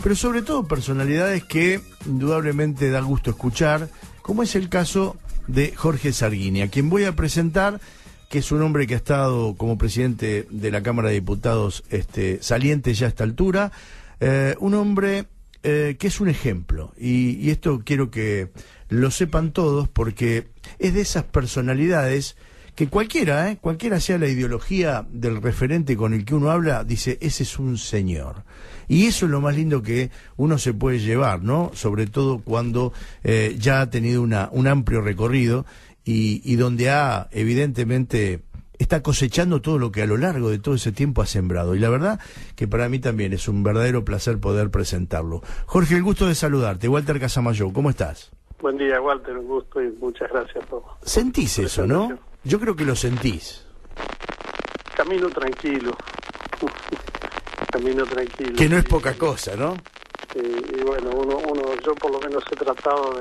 pero sobre todo personalidades que indudablemente da gusto escuchar, como es el caso de Jorge Zarguini, a quien voy a presentar, que es un hombre que ha estado como presidente de la Cámara de Diputados saliente ya a esta altura, un hombre que es un ejemplo, y esto quiero que lo sepan todos, porque es de esas personalidades que cualquiera sea la ideología del referente con el que uno habla, dice, ese es un señor. Y eso es lo más lindo que uno se puede llevar, ¿no? Sobre todo cuando ya ha tenido un amplio recorrido y donde evidentemente está cosechando todo lo que a lo largo de todo ese tiempo ha sembrado. Y la verdad que para mí también es un verdadero placer poder presentarlo. Jorge, el gusto de saludarte. Walter Casamayor, ¿cómo estás? Buen día, Walter, un gusto y muchas gracias por... ¿Sentís eso, no? Yo creo que lo sentís. Camino tranquilo. Camino tranquilo. Que no es poca cosa, ¿no? Y bueno, yo por lo menos he tratado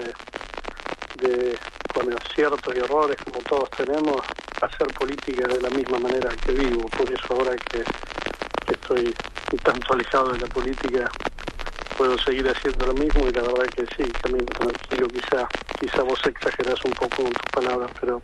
de con aciertos y errores, como todos tenemos, hacer política de la misma manera que vivo. Por eso ahora que estoy tanto alejado de la política, puedo seguir haciendo lo mismo, y la verdad que sí, camino tranquilo. Quizá vos exagerás un poco con tus palabras, pero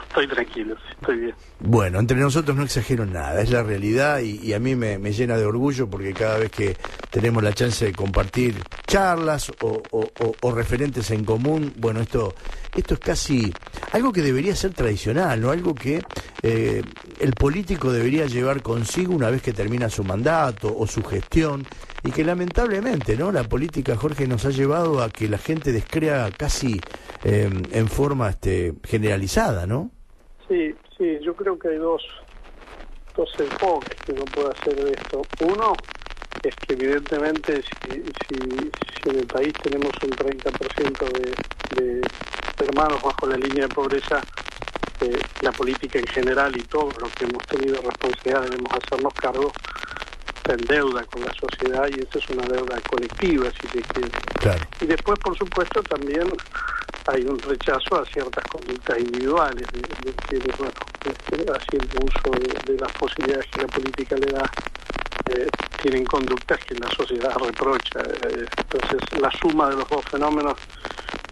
estoy tranquilo, estoy bien. Bueno, entre nosotros no exagero nada, es la realidad, y a mí me llena de orgullo, porque cada vez que tenemos la chance de compartir charlas o referentes en común, bueno, esto es casi algo que debería ser tradicional, ¿no? Algo que el político debería llevar consigo una vez que termina su mandato o su gestión, y que lamentablemente, ¿no?, la política, Jorge, nos ha llevado a que la gente descrea casi en forma generalizada, ¿no? Sí, yo creo que hay dos enfoques que uno puede hacer de esto. Uno es que evidentemente si en el país tenemos un 30% de hermanos bajo la línea de pobreza, la política en general y todo lo que hemos tenido responsabilidad debemos hacernos cargo, está en deuda con la sociedad, y esa es una deuda colectiva, si se quiere. Claro. Y después, por supuesto, también hay un rechazo a ciertas conductas individuales de quienes, bueno, haciendo uso de las posibilidades que la política le da, tienen conductas que la sociedad reprocha. Entonces, la suma de los dos fenómenos,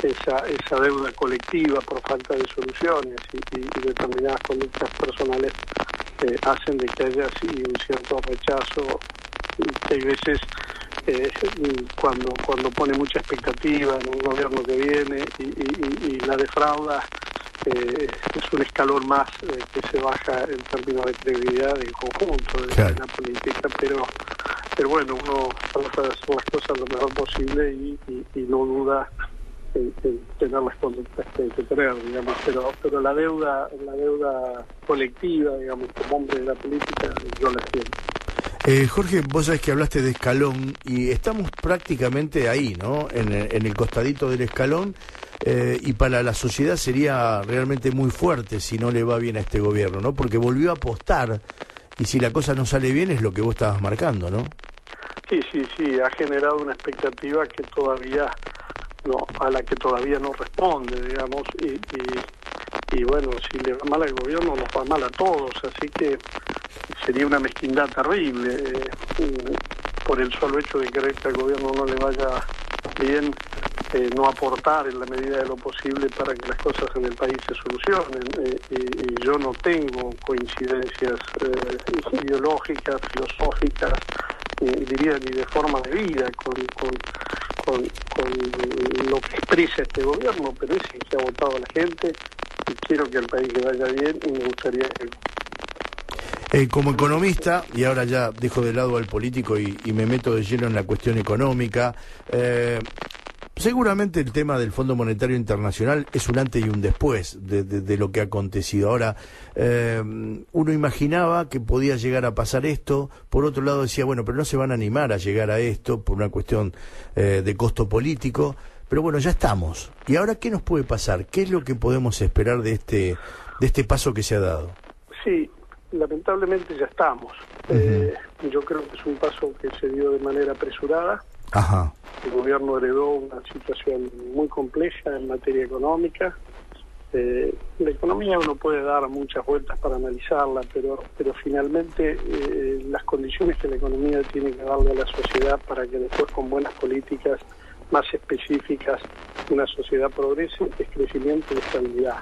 esa deuda colectiva por falta de soluciones y determinadas conductas personales, hacen de que haya así un cierto rechazo, que hay veces cuando pone mucha expectativa en un gobierno que viene y la defrauda, es un escalón más que se baja en términos de credibilidad del conjunto de la política, pero bueno, uno trata de hacer las cosas lo mejor posible y no duda en tener las conductas que hay que tener, digamos, pero la deuda colectiva, digamos, como hombre de la política, yo la siento. Jorge, vos sabés que hablaste de escalón, y estamos prácticamente ahí, ¿no? En el costadito del escalón, y para la sociedad sería realmente muy fuerte si no le va bien a este gobierno, ¿no? Porque volvió a apostar, y si la cosa no sale bien es lo que vos estabas marcando, ¿no? Sí, ha generado una expectativa que a la que todavía no responde, digamos, y bueno, si le va mal al gobierno, nos va mal a todos, así que sería una mezquindad terrible, por el solo hecho de querer que al gobierno no le vaya bien, no aportar en la medida de lo posible para que las cosas en el país se solucionen, y yo no tengo coincidencias ideológicas, filosóficas, diría ni de forma de vida con lo que expresa este gobierno, pero es el que ha votado a la gente, y quiero que al país le vaya bien, y me gustaría que... Como economista, y ahora ya dejo de lado al político y me meto de lleno en la cuestión económica, seguramente el tema del Fondo Monetario Internacional es un antes y un después de lo que ha acontecido. Ahora, uno imaginaba que podía llegar a pasar esto, por otro lado decía, bueno, pero no se van a animar a llegar a esto por una cuestión de costo político, pero bueno, ya estamos. ¿Y ahora qué nos puede pasar? ¿Qué es lo que podemos esperar de este paso que se ha dado? Sí, lamentablemente ya estamos. Yo creo que es un paso que se dio de manera apresurada. Ajá. El gobierno heredó una situación muy compleja en materia económica, La economía uno puede dar muchas vueltas para analizarla, pero finalmente las condiciones que la economía tiene que darle a la sociedad para que después con buenas políticas más específicas una sociedad progrese es crecimiento y estabilidad.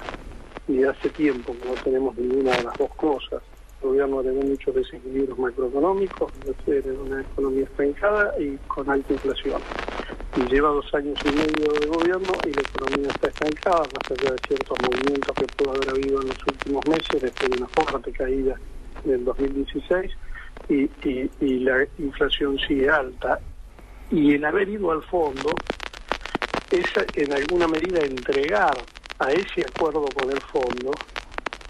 Y hace tiempo que no tenemos ninguna de las dos cosas. El gobierno tiene muchos desequilibrios macroeconómicos, tiene una economía estancada y con alta inflación. Y lleva 2 años y medio de gobierno y la economía está estancada, más allá de ciertos movimientos que pudo haber habido en los últimos meses, después de una fuerte caída en el 2016, y la inflación sigue alta. Y el haber ido al fondo es en alguna medida entregar a ese acuerdo con el fondo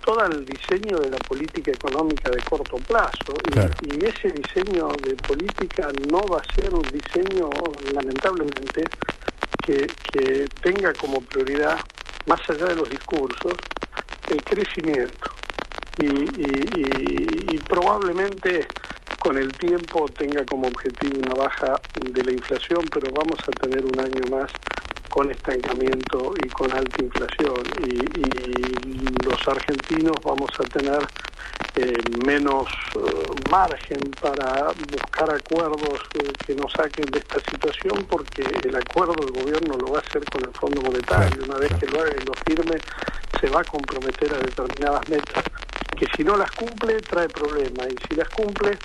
todo el diseño de la política económica de corto plazo. Claro. Y ese diseño de política no va a ser un diseño, lamentablemente, que tenga como prioridad, más allá de los discursos, el crecimiento. Y probablemente con el tiempo tenga como objetivo una baja de la inflación, pero vamos a tener un año más con estancamiento y con alta inflación, y los argentinos vamos a tener menos margen para buscar acuerdos que nos saquen de esta situación, porque el acuerdo del gobierno lo va a hacer con el Fondo Monetario. Una vez que lo haga y lo firme, se va a comprometer a determinadas metas que si no las cumple trae problemas, y si las cumple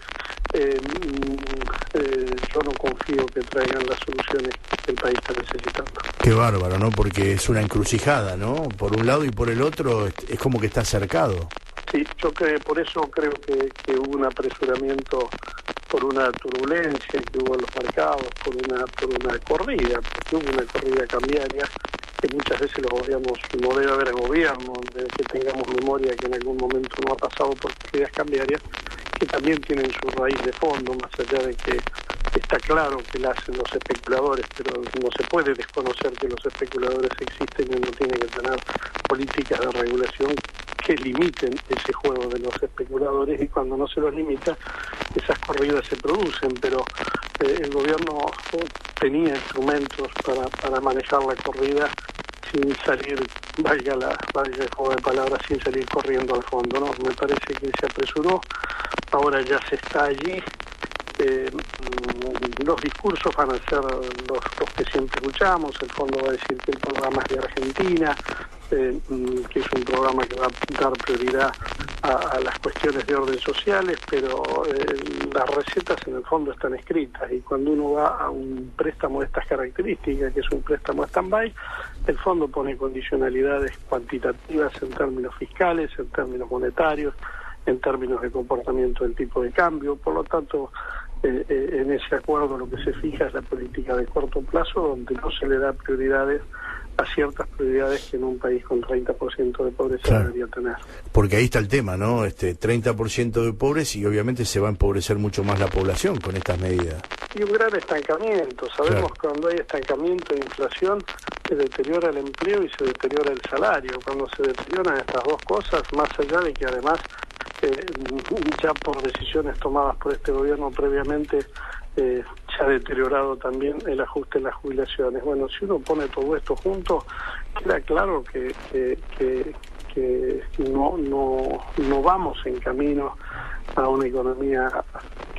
yo no confío que traigan las soluciones que el país está necesitando. Qué bárbaro, ¿no? Porque es una encrucijada, ¿no? Por un lado y por el otro es como que está cercado. Sí, yo por eso creo que hubo un apresuramiento por una turbulencia que hubo en los mercados, por una corrida, porque hubo una corrida cambiaria que muchas veces los gobiernos, no debe haber gobierno, de que tengamos memoria que en algún momento no ha pasado por corridas cambiarias, que también tienen su raíz de fondo, más allá de que está claro que la hacen los especuladores, pero no se puede desconocer que los especuladores existen, y uno tiene que tener políticas de regulación que limiten ese juego de los especuladores, y cuando no se los limita, esas corridas se producen, pero el gobierno tenía instrumentos para manejar la corrida sin salir, valga el juego de palabras, sin salir corriendo al fondo, ¿no? Me parece que se apresuró, ahora ya se está allí. Los discursos van a ser los que siempre escuchamos. El fondo va a decir que el programa es de Argentina, que es un programa que va a dar prioridad a las cuestiones de orden sociales, pero las recetas en el fondo están escritas, y cuando uno va a un préstamo de estas características, que es un préstamo stand-by, el fondo pone condicionalidades cuantitativas en términos fiscales, en términos monetarios, en términos de comportamiento del tipo de cambio. Por lo tanto, en ese acuerdo lo que se fija es la política de corto plazo, donde no se le da prioridades a ciertas prioridades que en un país con 30% de pobreza debería tener. Porque ahí está el tema, ¿no? 30% de pobres, y obviamente se va a empobrecer mucho más la población con estas medidas. Y un gran estancamiento. Sabemos que cuando hay estancamiento e inflación se deteriora el empleo y se deteriora el salario. Cuando se deterioran estas dos cosas, más allá de que además ya por decisiones tomadas por este gobierno previamente se ha deteriorado también el ajuste en las jubilaciones. Bueno, si uno pone todo esto junto, queda claro que no vamos en camino a una economía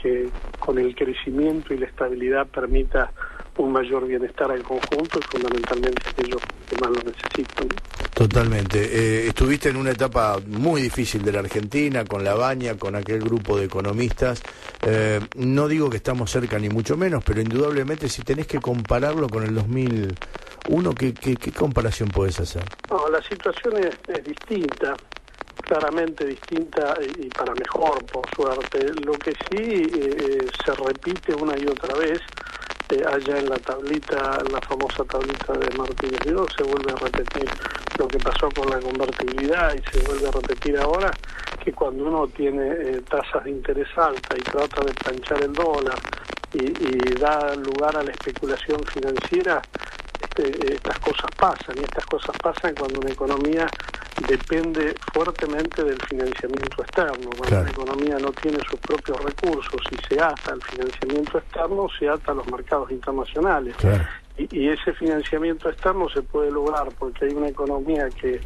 que con el crecimiento y la estabilidad permita un mayor bienestar al conjunto, y fundamentalmente a aquellos que más lo necesitan. Totalmente. Estuviste en una etapa muy difícil de la Argentina, con La Baña, con aquel grupo de economistas. No digo que estamos cerca ni mucho menos, pero indudablemente si tenés que compararlo con el 2001, ¿qué comparación podés hacer? No, la situación es distinta, claramente distinta, y para mejor, por suerte. Lo que sí se repite una y otra vez, allá en la tablita, la famosa tablita de Martínez Vidó, se vuelve a repetir lo que pasó con la convertibilidad, y se vuelve a repetir ahora que cuando uno tiene tasas de interés altas y trata de planchar el dólar y da lugar a la especulación financiera, estas cosas pasan, y estas cosas pasan cuando una economía depende fuertemente del financiamiento externo. Cuando la economía no tiene sus propios recursos y se ata al financiamiento externo, se ata a los mercados internacionales. y ese financiamiento externo se puede lograr porque hay una economía que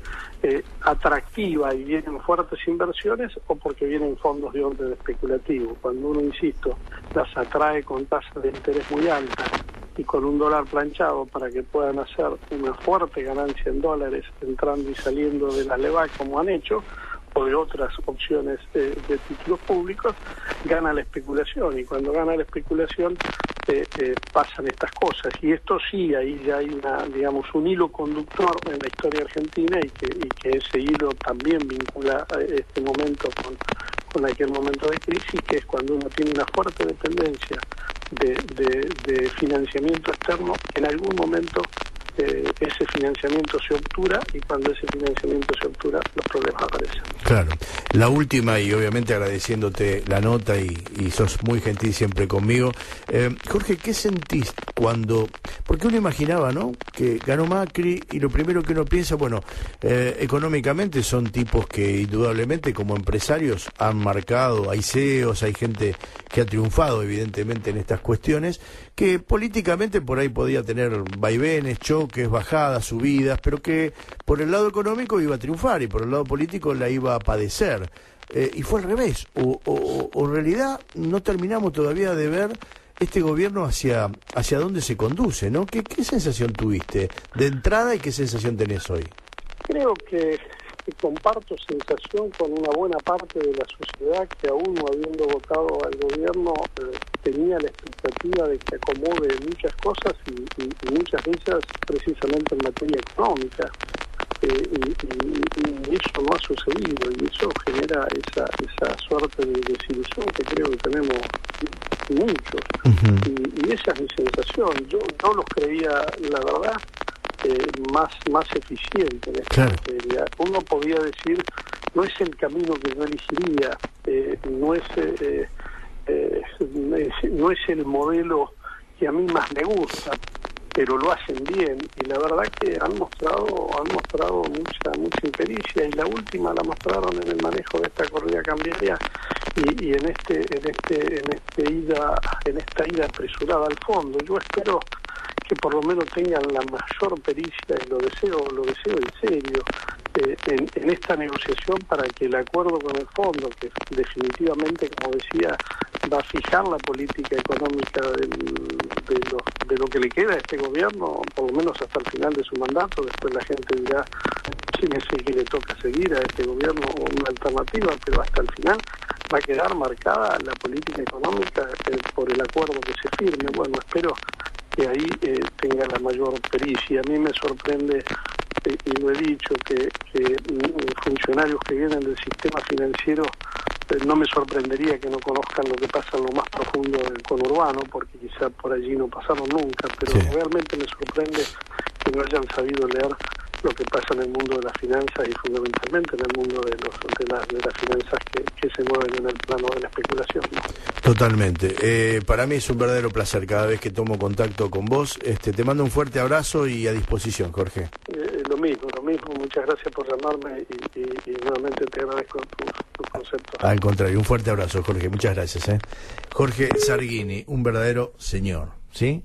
atractiva y vienen fuertes inversiones, o porque vienen fondos de orden especulativo. Cuando uno, insisto, las atrae con tasas de interés muy altas y con un dólar planchado para que puedan hacer una fuerte ganancia en dólares entrando y saliendo de la LEVAC como han hecho, o de otras opciones de títulos públicos, gana la especulación, y cuando gana la especulación pasan estas cosas. Y esto sí, ahí ya hay un hilo conductor en la historia argentina, y que ese hilo también vincula este momento con aquel momento de crisis, que es cuando uno tiene una fuerte dependencia de financiamiento externo. En algún momento ese financiamiento se obtura, y cuando ese financiamiento se obtura, los problemas aparecen. Claro. La última, y obviamente agradeciéndote la nota, y sos muy gentil siempre conmigo. Jorge, ¿qué sentís cuando...? Porque uno imaginaba, ¿no?, que ganó Macri, y lo primero que uno piensa, bueno, económicamente son tipos que indudablemente como empresarios han marcado, hay CEOs, hay gente que ha triunfado evidentemente en estas cuestiones, que políticamente por ahí podía tener vaivenes, choques, bajadas, subidas, pero que por el lado económico iba a triunfar y por el lado político la iba a padecer. Y fue al revés, o en realidad no terminamos todavía de ver este gobierno hacia dónde se conduce, ¿no? ¿Qué sensación tuviste de entrada y qué sensación tenés hoy? Creo que comparto sensación con una buena parte de la sociedad que, aún no habiendo votado al gobierno, tenía la expectativa de que acomode muchas cosas, y muchas de ellas precisamente en materia económica. Y eso no ha sucedido, y eso genera esa suerte de desilusión que creo que tenemos muchos. Y esa es mi sensación. Yo los creía, la verdad, más eficiente en esta materia. Uno podía decir, no es el camino que yo elegiría, no es el modelo que a mí más me gusta, pero lo hacen bien, y la verdad que han mostrado mucha impericia, y la última la mostraron en el manejo de esta corrida cambiaria, y en esta ida apresurada al fondo. Yo espero que por lo menos tengan la mayor pericia, y lo deseo en serio, en esta negociación, para que el acuerdo con el fondo, que definitivamente, como decía, va a fijar la política económica de lo que le queda a este gobierno, por lo menos hasta el final de su mandato. Después la gente dirá quién es el que le toca seguir a este gobierno, o una alternativa, pero hasta el final va a quedar marcada la política económica por el acuerdo que se firme. Bueno, espero que ahí tenga la mayor pericia. A mí me sorprende, y lo he dicho, que funcionarios que vienen del sistema financiero, no me sorprendería que no conozcan lo que pasa en lo más profundo del conurbano, porque quizá por allí no pasaron nunca, pero realmente me sorprende que no hayan sabido leer lo que pasa en el mundo de las finanzas, y fundamentalmente en el mundo de las finanzas que se mueven en el plano de la especulación, ¿no? Totalmente. Para mí es un verdadero placer cada vez que tomo contacto con vos. Te mando un fuerte abrazo y a disposición, Jorge. Lo mismo. Muchas gracias por llamarme, y nuevamente te agradezco tus conceptos. Al contrario, un fuerte abrazo, Jorge. Muchas gracias. Jorge Sargini, un verdadero señor, ¿sí?